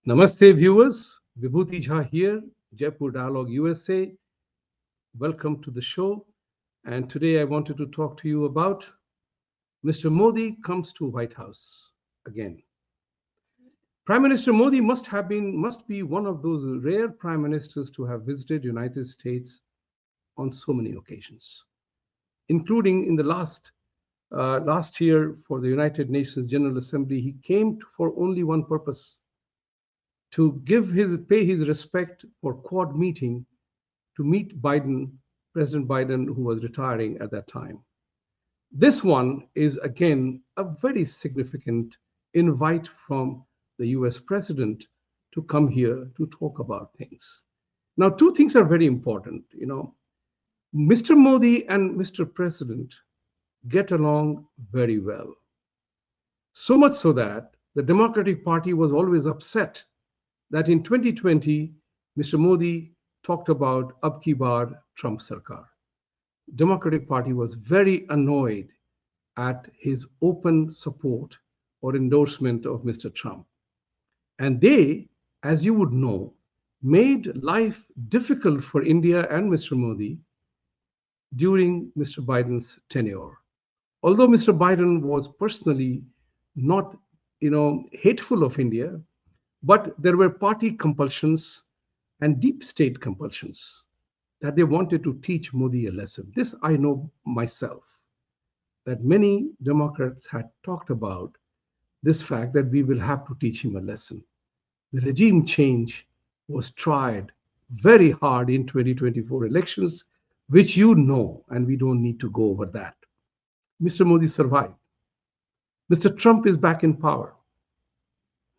Namaste, viewers. Vibhuti Jha here, Jaipur Dialogue USA. Welcome to the show. And today I wanted to talk to you about Mr. Modi comes to White House again. Prime Minister Modi must be one of those rare prime ministers to have visited United States on so many occasions, including in the last year for the United Nations General Assembly. He came for only one purpose: to pay his respect for Quad meeting to meet President Biden, who was retiring at that time. This one is again a very significant invite from the US president to come here to talk about things. Now, two things are very important. Mr. Modi and Mr. President get along very well. So much so that the Democratic Party was always upset that in 2020, Mr. Modi talked about Ab Ki Baar Trump Sarkar. Democratic Party was very annoyed at his open support or endorsement of Mr. Trump. And they, as you would know, made life difficult for India and Mr. Modi during Mr. Biden's tenure. Although Mr. Biden was personally not, hateful of India, but there were party compulsions and deep state compulsions that they wanted to teach Modi a lesson. This I know myself, that many Democrats had talked about this fact that we will have to teach him a lesson. The regime change was tried very hard in 2024 elections, which you know, and we don't need to go over that. Mr. Modi survived. Mr. Trump is back in power.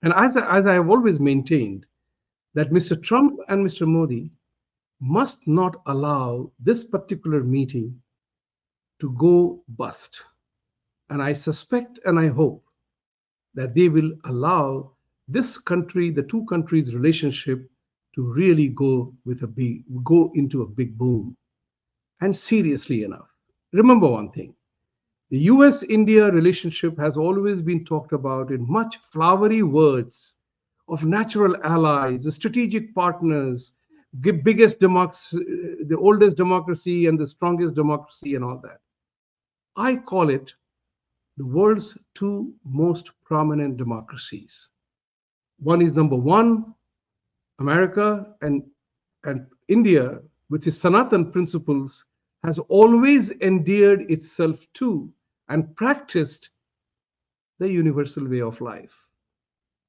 And as I have always maintained, that Mr. Trump and Mr. Modi must not allow this particular meeting to go bust. And I suspect and I hope that they will allow this country, the two countries' relationship, to really go into a big boom. And seriously enough, remember one thing: the US-India relationship has always been talked about in much flowery words of natural allies, strategic partners, biggest democracy, the oldest democracy and the strongest democracy and all that. I call it the world's two most prominent democracies. One is number one, America, and India, with its Sanatan principles, has always endeared itself to and practiced the universal way of life,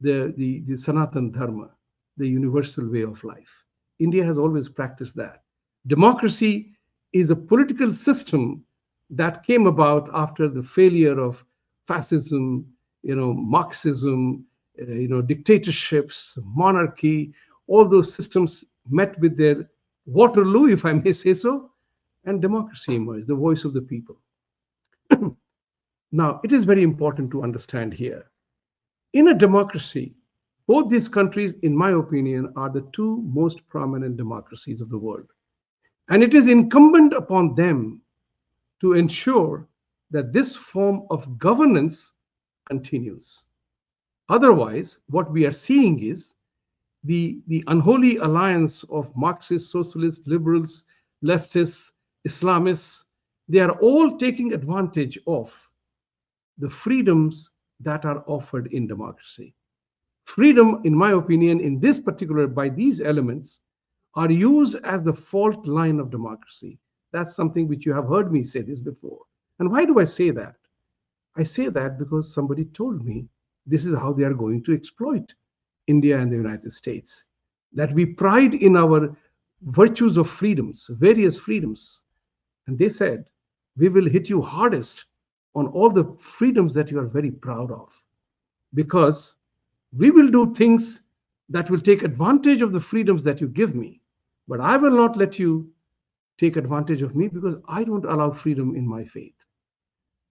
the Sanatan Dharma, the universal way of life. India has always practiced that. Democracy is a political system that came about after the failure of fascism, Marxism, dictatorships, monarchy. All those systems met with their Waterloo, if I may say so, and democracy emerged, the voice of the people. Now, it is very important to understand here. In a democracy, both these countries, in my opinion, are the two most prominent democracies of the world. And it is incumbent upon them to ensure that this form of governance continues. Otherwise, what we are seeing is the unholy alliance of Marxists, socialists, liberals, leftists, Islamists. They are all taking advantage of the freedoms that are offered in democracy. Freedom, in my opinion, in this particular, by these elements, are used as the fault line of democracy. That's something which you have heard me say this before. And why do I say that? I say that because somebody told me this is how they are going to exploit India and the United States. That we pride in our virtues of freedoms, various freedoms. And they said, we will hit you hardest on all the freedoms that you are very proud of, because we will do things that will take advantage of the freedoms that you give me. But I will not let you take advantage of me, because I don't allow freedom in my faith.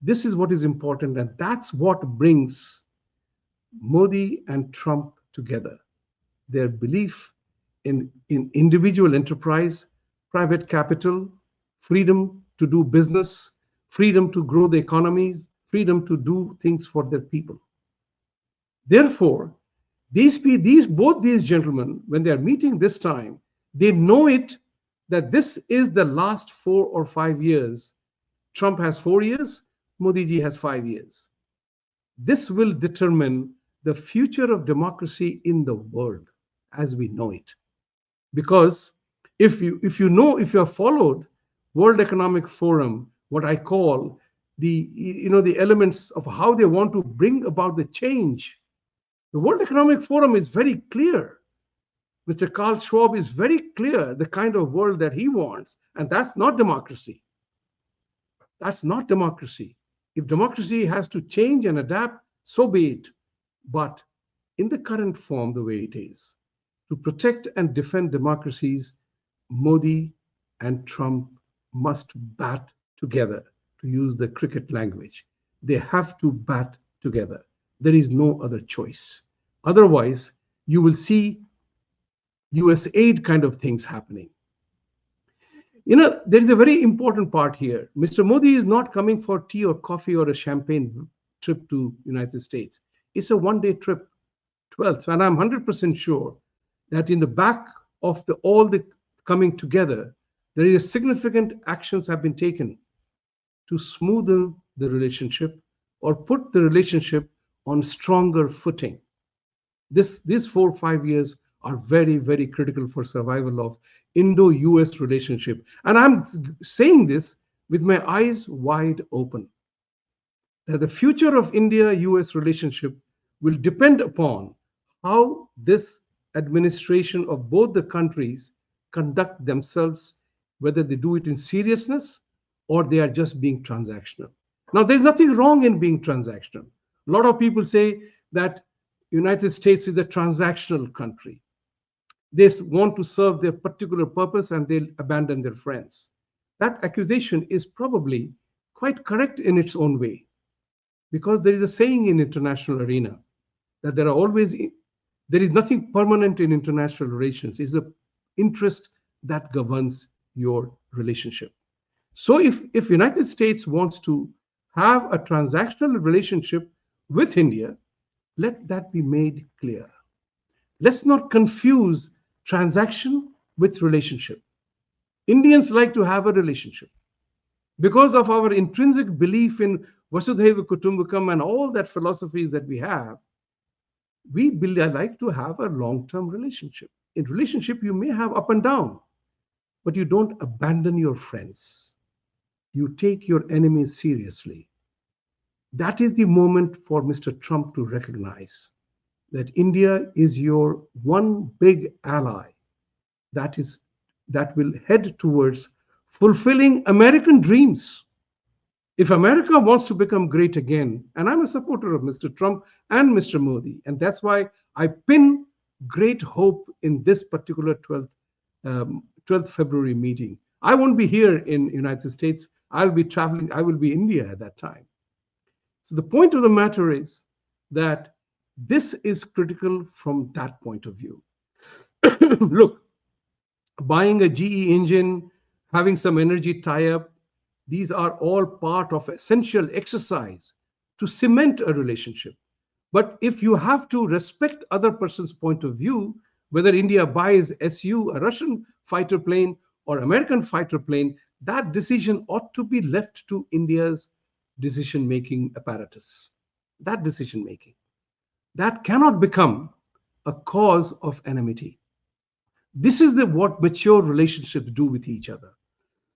This is what is important, and that's what brings Modi and Trump together. Their belief in individual enterprise, private capital, freedom to do business, freedom to grow the economies, freedom to do things for their people. Therefore, Both these gentlemen, when they are meeting this time, they know it that this is the last 4 or 5 years. Trump has 4 years, Modi ji has 5 years. This will determine the future of democracy in the world as we know it. Because if you have followed World Economic Forum, what I call the elements of how they want to bring about the change, the World Economic Forum is very clear. Mr. Karl Schwab is very clear the kind of world that he wants, and that's not democracy. That's not democracy. If democracy has to change and adapt, so be it. But in the current form, the way it is, to protect and defend democracies, Modi and Trump must bat together, to use the cricket language. They have to bat together. There is no other choice. Otherwise, you will see US aid kind of things happening. There is a very important part here. Mr. Modi is not coming for tea or coffee or a champagne trip to United States. It's a one-day trip, 12th, and I'm 100% sure that in the back of all the coming together, there is significant actions have been taken to smoothen the relationship or put the relationship on stronger footing. These 4 or 5 years are very, very critical for survival of Indo-US relationship. And I'm saying this with my eyes wide open, that the future of India-US relationship will depend upon how this administration of both the countries conduct themselves, whether they do it in seriousness or they are just being transactional. Now, there's nothing wrong in being transactional. A lot of people say that United States is a transactional country. They want to serve their particular purpose and they'll abandon their friends. That accusation is probably quite correct in its own way, because there is a saying in international arena that there is nothing permanent in international relations. It's the interest that governs your relationship. So if United States wants to have a transactional relationship with India, let that be made clear. Let's not confuse transaction with relationship. Indians like to have a relationship. Because of our intrinsic belief in Vasudhaiva Kutumbakam and all that philosophies that we have, we like to have a long-term relationship. In relationship, you may have up and down, but you don't abandon your friends. You take your enemies seriously. That is the moment for Mr. Trump to recognize that India is your one big ally that will head towards fulfilling American dreams. If America wants to become great again, and I'm a supporter of Mr. Trump and Mr. Modi, and that's why I pin great hope in this particular 12th February meeting. I won't be here in United States. I'll be traveling. I will be in India at that time. So the point of the matter is that this is critical from that point of view. Look, buying a GE engine, having some energy tie-up, these are all part of essential exercise to cement a relationship. But if you have to respect other person's point of view, whether India buys Su, a Russian fighter plane, or American fighter plane, that decision ought to be left to India's decision-making apparatus. That decision-making. That cannot become a cause of enmity. This is what mature relationships do with each other.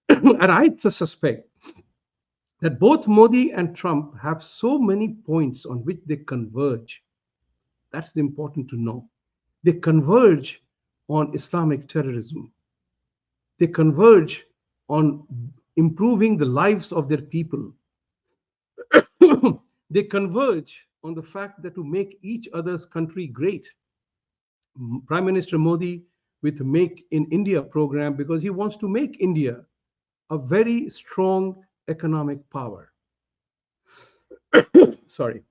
And I suspect that both Modi and Trump have so many points on which they converge. That's important to know. They converge on Islamic terrorism. They converge on improving the lives of their people. They converge on the fact that to make each other's country great. Prime Minister Modi with the Make in India program, because he wants to make India a very strong economic power. Sorry.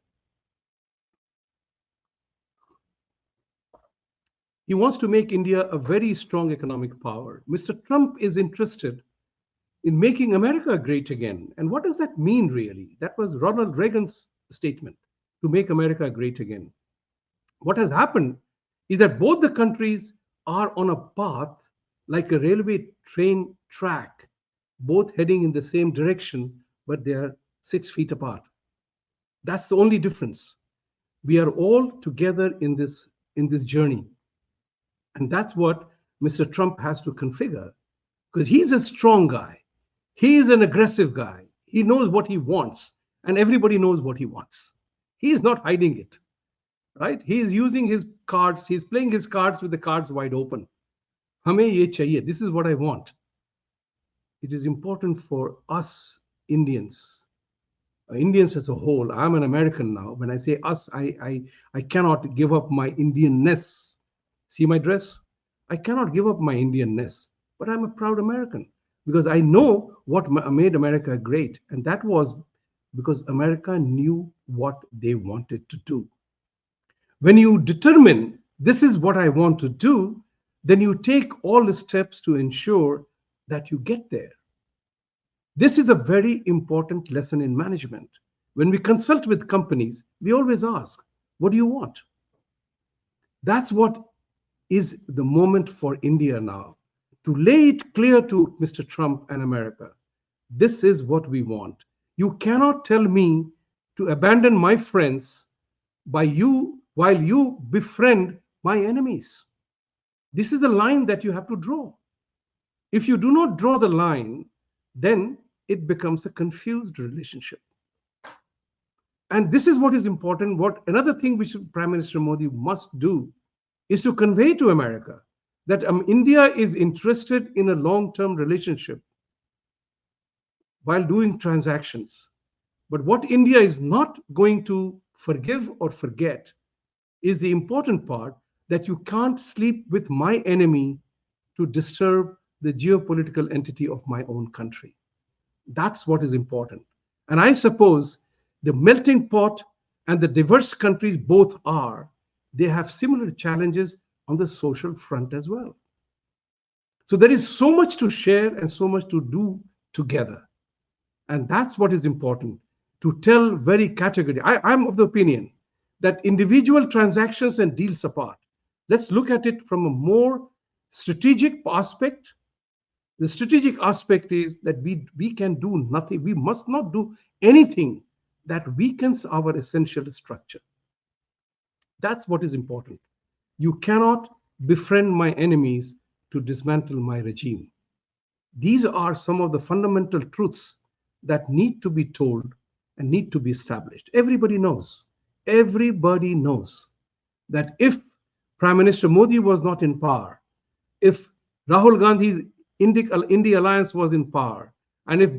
He wants to make India a very strong economic power. Mr. Trump is interested in making America great again. And what does that mean, really? That was Ronald Reagan's statement, to make America great again. What has happened is that both the countries are on a path like a railway train track, both heading in the same direction, but they are 6 feet apart. That's the only difference. We are all together in this journey. And that's what Mr. Trump has to configure, because he's a strong guy. He is an aggressive guy. He knows what he wants, and everybody knows what he wants. He is not hiding it, right? He is using his cards. He's playing his cards with the cards wide open. Hame ye chahiye. This is what I want. It is important for us Indians, Indians as a whole. I'm an American now. When I say us, I cannot give up my Indianness. See my dress? I cannot give up my Indianness, but I'm a proud American because I know what made America great. And that was because America knew what they wanted to do. When you determine this is what I want to do, then you take all the steps to ensure that you get there. This is a very important lesson in management. When we consult with companies, we always ask, what do you want? That's what is the moment for India now, to lay it clear to Mr. Trump and America. This is what we want. You cannot tell me to abandon my friends while you befriend my enemies. This is the line that you have to draw. If you do not draw the line, then it becomes a confused relationship. And this is what is important. What another thing which Prime Minister Modi must do is to convey to America that India is interested in a long-term relationship while doing transactions. But what India is not going to forgive or forget is the important part, that you can't sleep with my enemy to disturb the geopolitical entity of my own country. That's what is important. And I suppose the melting pot and the diverse countries both are, they have similar challenges on the social front as well. So there is so much to share and so much to do together. And that's what is important, to tell very categorically. I'm of the opinion that individual transactions and deals apart. Let's look at it from a more strategic aspect. The strategic aspect is that we can do nothing. We must not do anything that weakens our essential structure. That's what is important. You cannot befriend my enemies to dismantle my regime. These are some of the fundamental truths that need to be told and need to be established. Everybody knows that if Prime Minister Modi was not in power, if Rahul Gandhi's India alliance was in power, and if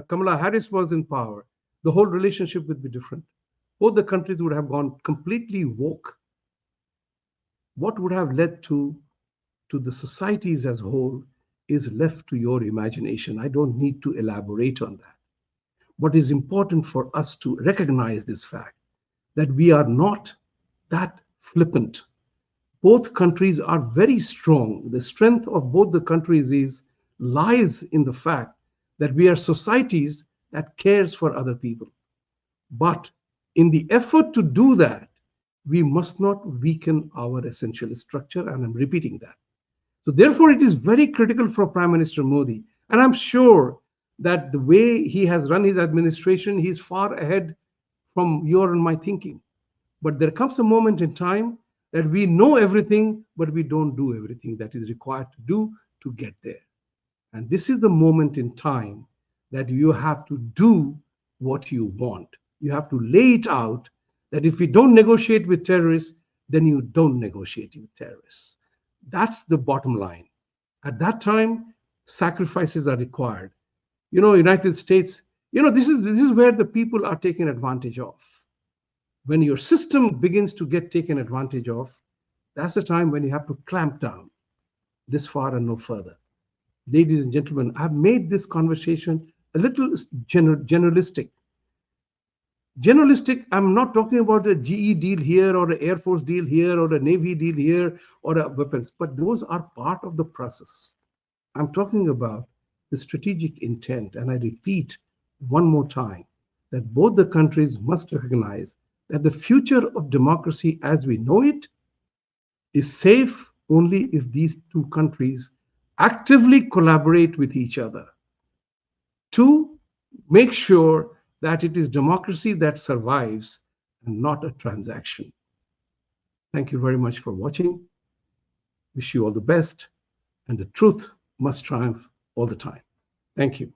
Kamala Harris was in power, the whole relationship would be different. Both the countries would have gone completely woke. What would have led to the societies as a whole is left to your imagination. I don't need to elaborate on that. What is important for us to recognize this fact, that we are not that flippant. Both countries are very strong. The strength of both the countries lies in the fact that we are societies that cares for other people. But in the effort to do that, we must not weaken our essential structure, and I'm repeating that. So therefore, it is very critical for Prime Minister Modi, and I'm sure that the way he has run his administration, he's far ahead from your and my thinking. But there comes a moment in time that we know everything, but we don't do everything that is required to do to get there. And this is the moment in time that you have to do what you want. You have to lay it out that if we don't negotiate with terrorists, then you don't negotiate with terrorists. That's the bottom line. At that time, sacrifices are required. United States, this is where the people are taken advantage of. When your system begins to get taken advantage of, that's the time when you have to clamp down this far and no further. Ladies and gentlemen, I've made this conversation a little generalistic. I'm not talking about a GE deal here or an Air Force deal here or a Navy deal here or a weapons, but those are part of the process. I'm talking about the strategic intent, and I repeat one more time that both the countries must recognize that the future of democracy as we know it is safe only if these two countries actively collaborate with each other to make sure that it is democracy that survives and not a transaction. Thank you very much for watching. Wish you all the best, and the truth must triumph all the time. Thank you.